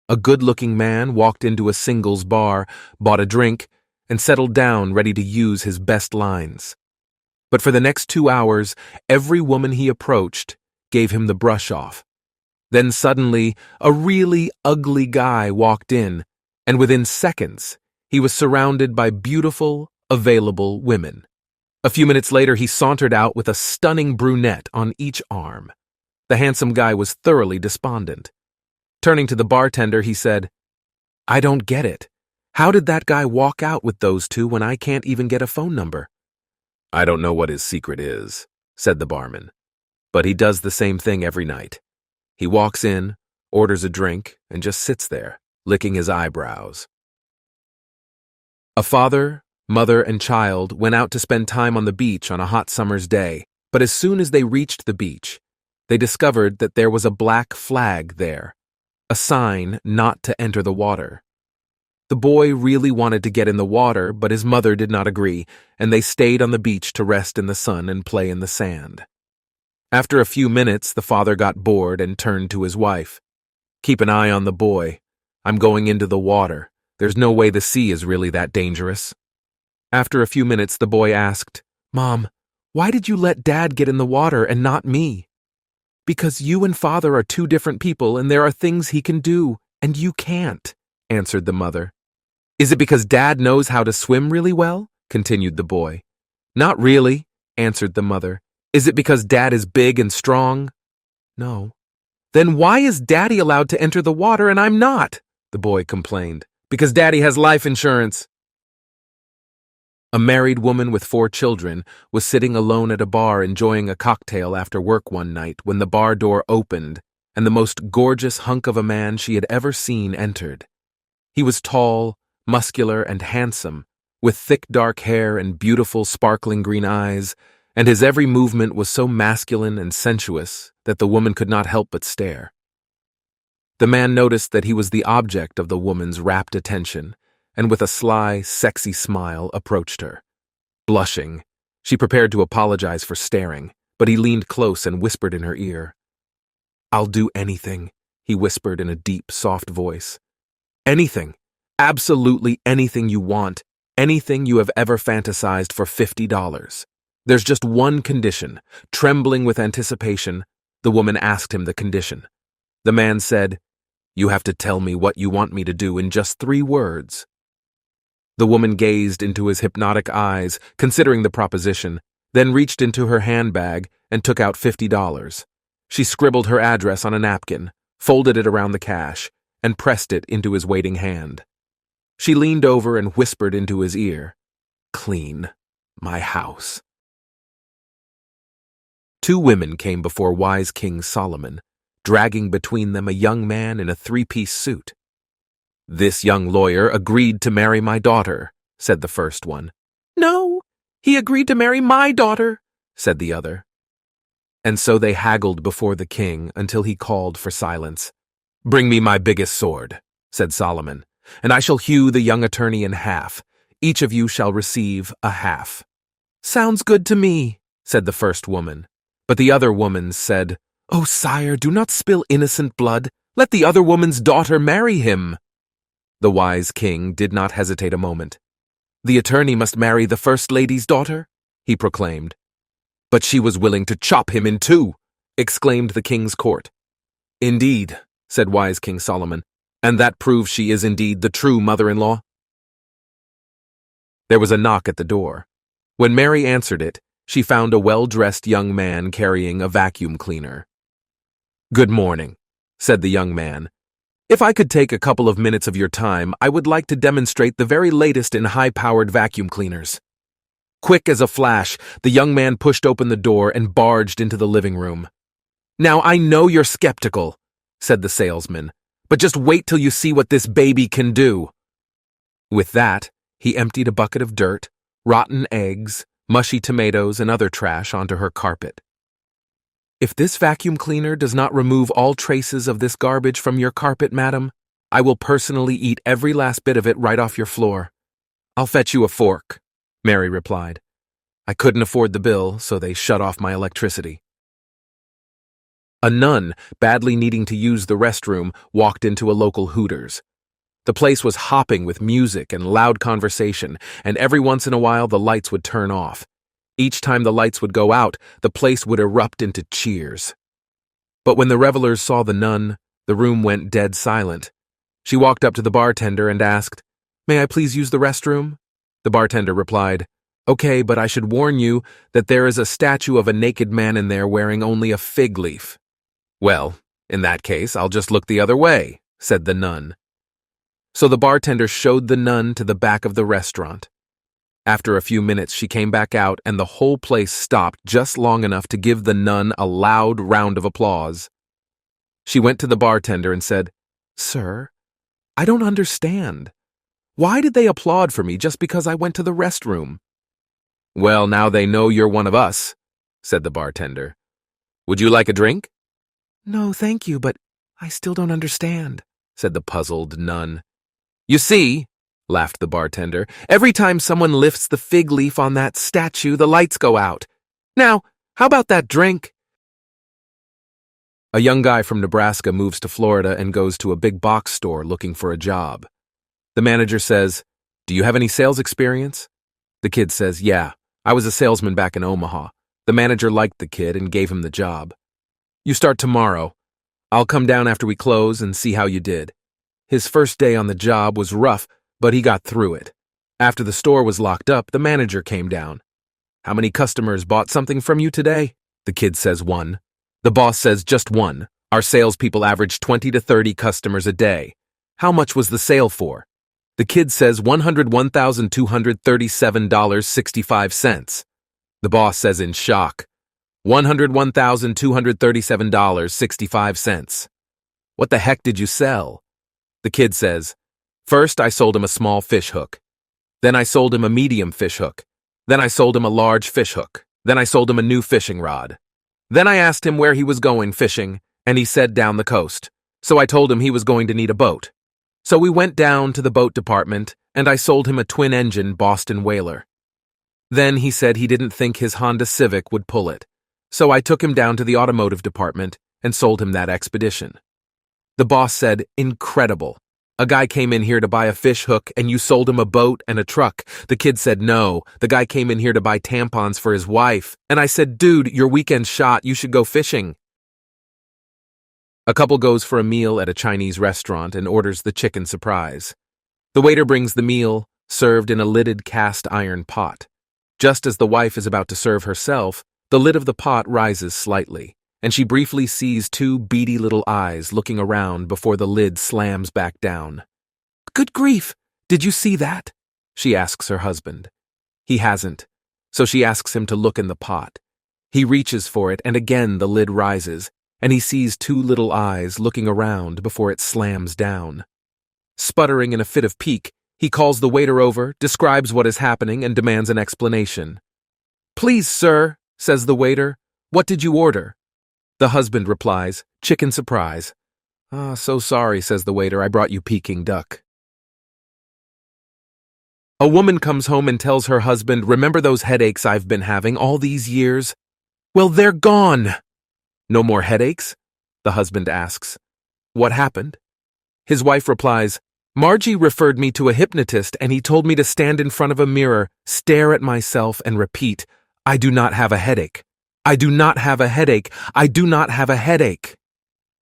A good-looking man walked into a singles bar, bought a drink, and settled down ready to use his best lines. But for the next 2 hours, every woman he approached gave him the brush off. Then suddenly, a really ugly guy walked in, and within seconds, he was surrounded by beautiful, available women. A few minutes later, he sauntered out with a stunning brunette on each arm. The handsome guy was thoroughly despondent. Turning to the bartender, he said, "I don't get it. How did that guy walk out with those two when I can't even get a phone number?" "I don't know what his secret is," said the barman, "but he does the same thing every night. He walks in, orders a drink, and just sits there, licking his eyebrows." A father, mother, and child went out to spend time on the beach on a hot summer's day, but as soon as they reached the beach, they discovered that there was a black flag there, a sign not to enter the water. The boy really wanted to get in the water, but his mother did not agree, and they stayed on the beach to rest in the sun and play in the sand. After a few minutes, the father got bored and turned to his wife. "Keep an eye on the boy. I'm going into the water. There's no way the sea is really that dangerous." After a few minutes, the boy asked, "Mom, why did you let Dad get in the water and not me?" "Because you and Father are two different people and there are things he can do, and you can't," answered the mother. "Is it because Dad knows how to swim really well?" continued the boy. "Not really," answered the mother. "Is it because Dad is big and strong?" "No." "Then why is Daddy allowed to enter the water and I'm not?" the boy complained. "Because Daddy has life insurance." A married woman with 4 children was sitting alone at a bar enjoying a cocktail after work one night when the bar door opened and the most gorgeous hunk of a man she had ever seen entered. He was tall, muscular, and handsome, with thick dark hair and beautiful sparkling green eyes, and his every movement was so masculine and sensuous that the woman could not help but stare. The man noticed that he was the object of the woman's rapt attention, and with a sly, sexy smile approached her. Blushing, she prepared to apologize for staring, but he leaned close and whispered in her ear. "I'll do anything," he whispered in a deep, soft voice. "Anything, absolutely anything you want, anything you have ever fantasized for $50. There's just one condition." Trembling with anticipation, the woman asked him the condition. The man said, "You have to tell me what you want me to do in just 3 words. The woman gazed into his hypnotic eyes, considering the proposition, then reached into her handbag and took out $50. She scribbled her address on a napkin, folded it around the cash, and pressed it into his waiting hand. She leaned over and whispered into his ear, "Clean my house." 2 women came before wise King Solomon, dragging between them a young man in a 3-piece suit. "This young lawyer agreed to marry my daughter," said the first one. "No, he agreed to marry my daughter," said the other. And so they haggled before the king until he called for silence. "Bring me my biggest sword," said Solomon, "and I shall hew the young attorney in half. Each of you shall receive a half." "Sounds good to me," said the first woman. But the other woman said, "Oh, sire, do not spill innocent blood. Let the other woman's daughter marry him." The wise king did not hesitate a moment. "The attorney must marry the first lady's daughter," he proclaimed. "But she was willing to chop him in 2, exclaimed the king's court. "Indeed," said wise King Solomon, "and that proves she is indeed the true mother-in-law." There was a knock at the door. When Mary answered it, she found a well-dressed young man carrying a vacuum cleaner. "Good morning," said the young man. "If I could take a couple of minutes of your time, I would like to demonstrate the very latest in high-powered vacuum cleaners." Quick as a flash, the young man pushed open the door and barged into the living room. "Now, I know you're skeptical," said the salesman, "but just wait till you see what this baby can do." With that, he emptied a bucket of dirt, rotten eggs, mushy tomatoes, and other trash onto her carpet. "If this vacuum cleaner does not remove all traces of this garbage from your carpet, madam, I will personally eat every last bit of it right off your floor." "I'll fetch you a fork," Mary replied. "I couldn't afford the bill, so they shut off my electricity." A nun, badly needing to use the restroom, walked into a local Hooters. The place was hopping with music and loud conversation, and every once in a while the lights would turn off. Each time the lights would go out, the place would erupt into cheers. But when the revelers saw the nun, the room went dead silent. She walked up to the bartender and asked, "May I please use the restroom?" The bartender replied, "Okay, but I should warn you that there is a statue of a naked man in there wearing only a fig leaf." "Well, in that case, I'll just look the other way," said the nun. So the bartender showed the nun to the back of the restaurant. After a few minutes, she came back out, and the whole place stopped just long enough to give the nun a loud round of applause. She went to the bartender and said, "Sir, I don't understand. Why did they applaud for me just because I went to the restroom?" "Well, now they know you're one of us," said the bartender. "Would you like a drink?" "No, thank you, but I still don't understand," said the puzzled nun. "You see," laughed the bartender, "every time someone lifts the fig leaf on that statue, the lights go out. Now, how about that drink?" A young guy from Nebraska moves to Florida and goes to a big box store looking for a job. The manager says, "Do you have any sales experience?" The kid says, "Yeah, I was a salesman back in Omaha." The manager liked the kid and gave him the job. "You start tomorrow. I'll come down after we close and see how you did." His first day on the job was rough, but he got through it. After the store was locked up, the manager came down. "How many customers bought something from you today?" The kid says, "One." The boss says, "Just one. Our salespeople average 20 to 30 customers a day. How much was the sale for?" The kid says $101,237.65. The boss says in shock, $101,237.65. "What the heck did you sell?" The kid says, "First, I sold him a small fish hook. Then I sold him a medium fish hook. Then I sold him a large fish hook. Then I sold him a new fishing rod. Then I asked him where he was going fishing, and he said down the coast. So I told him he was going to need a boat. So we went down to the boat department, and I sold him a twin-engine Boston whaler. Then he said he didn't think his Honda Civic would pull it. So I took him down to the automotive department and sold him that Expedition." The boss said, "Incredible. A guy came in here to buy a fish hook and you sold him a boat and a truck." The kid said, "No, the guy came in here to buy tampons for his wife." And I said, "Dude, your weekend's shot. You should go fishing." A couple goes for a meal at a Chinese restaurant and orders the chicken surprise. The waiter brings the meal, served in a lidded cast iron pot. Just as the wife is about to serve herself, the lid of the pot rises slightly, and she briefly sees two beady little eyes looking around before the lid slams back down. "Good grief, did you see that?" she asks her husband. He hasn't, so she asks him to look in the pot. He reaches for it, and again the lid rises, and he sees two little eyes looking around before it slams down. Sputtering in a fit of pique, he calls the waiter over, describes what is happening, and demands an explanation. "Please, sir," says the waiter, "what did you order?" The husband replies, "Chicken surprise." "Ah, so sorry," says the waiter, "I brought you Peking duck." A woman comes home and tells her husband, "Remember those headaches I've been having all these years? Well, they're gone." "No more headaches?" the husband asks. "What happened?" His wife replies, "Margie referred me to a hypnotist and he told me to stand in front of a mirror, stare at myself and repeat, 'I do not have a headache. I do not have a headache. I do not have a headache.'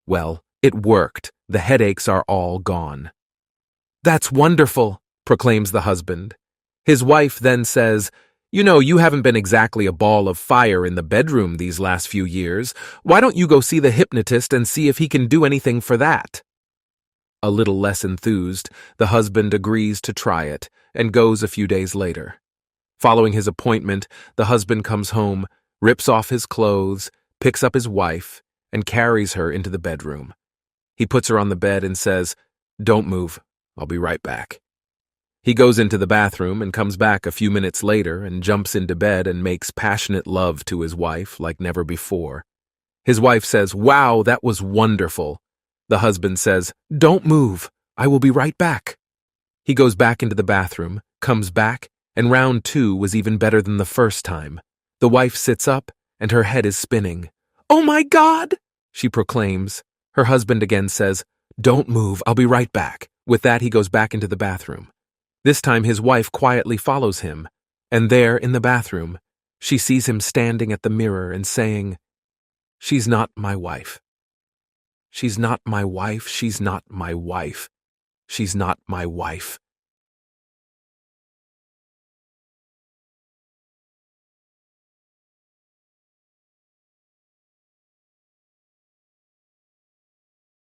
Well, it worked. The headaches are all gone." "That's wonderful," proclaims the husband. His wife then says, "You know, you haven't been exactly a ball of fire in the bedroom these last few years. Why don't you go see the hypnotist and see if he can do anything for that?" A little less enthused, the husband agrees to try it and goes a few days later. Following his appointment, the husband comes home, rips off his clothes, picks up his wife, and carries her into the bedroom. He puts her on the bed and says, "Don't move. I'll be right back." He goes into the bathroom and comes back a few minutes later and jumps into bed and makes passionate love to his wife like never before. His wife says, "Wow, that was wonderful." The husband says, "Don't move. I will be right back." He goes back into the bathroom, comes back, and round two was even better than the first time. The wife sits up, and her head is spinning. "Oh my God!" she proclaims. Her husband again says, "Don't move, I'll be right back." With that, he goes back into the bathroom. This time his wife quietly follows him, and there, in the bathroom, she sees him standing at the mirror and saying, "She's not my wife. She's not my wife, she's not my wife, she's not my wife."